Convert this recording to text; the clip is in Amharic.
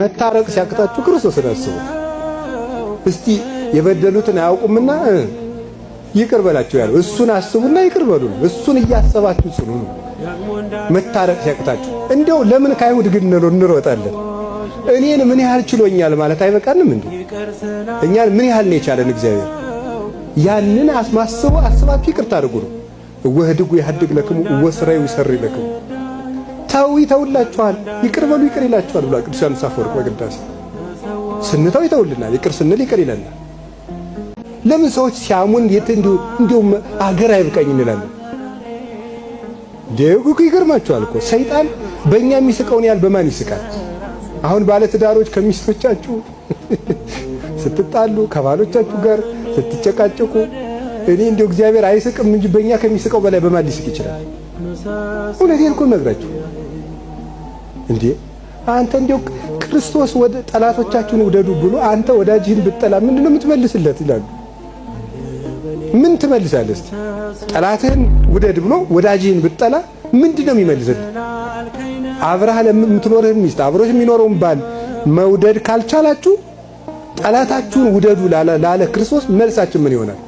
መታረቅ ሲያቅታችሁ ክርስቶስን አስቡ። እስቲ የበደሉትን አያውቁምና ይቅር በላቸው ያለው እሱን አስቡና ይቅር በሉ። እሱን እያሰባችሁ ጽኑ ነው። መታረቅ ሲያቅታችሁ እንደው ለምን ከአይሁድ ግን እንሮጣለን? እኔን ምን ያህል ችሎኛል ማለት አይበቃንም እንዴ? እኛን ምን ያህል ነው የቻለን እግዚአብሔር? ያንን አስባችሁ ይቅርታ አድርጉ ነው። ወህድጉ ያህድግ ለክሙ ወስራዩ ይሰሪ ለክሙ ታው ይተውላችኋል፣ ይቅር በሉ ይቅር ይላችኋል ብሏል ቅዱስ ዮሐንስ አፈወርቅ በቅዳሴ። ስንተው ይተውልናል፣ ይቅር ስንል ይቅር ይለናል። ለምን ሰዎች ሲያሙን እንዲሁ አገር አይብቀኝ እንላለን? ደጉ ይገርማችኋል እኮ ሰይጣን በእኛ የሚስቀውን ያህል በማን ይስቃል? አሁን ባለ ትዳሮች ከሚስቶቻችሁ ስትጣሉ፣ ከባሎቻችሁ ጋር ስትጨቃጨቁ እኔ እንደው እግዚአብሔር አይስቅም እንጂ በእኛ ከሚስቀው በላይ በማን ሊስቅ ይችላል? እውነቴን እኮ ነግራችሁ እንዴ አንተ እንደው ክርስቶስ ወደ ጠላቶቻችሁን ውደዱ ብሎ አንተ ወዳጅህን ብትጠላ ምንድነው የምትመልስለት ይላሉ። ምን ትመልሳለህ? እስቲ ጠላትህን ውደድ ብሎ ወዳጅህን ብትጠላ ምንድነው የሚመልስልህ? አብረህ ለምትኖርህን ሚስት አብሮሽ የሚኖረውን ባል መውደድ ካልቻላችሁ ጠላታችሁን ውደዱ ላለ ክርስቶስ መልሳችን ምን ይሆናል?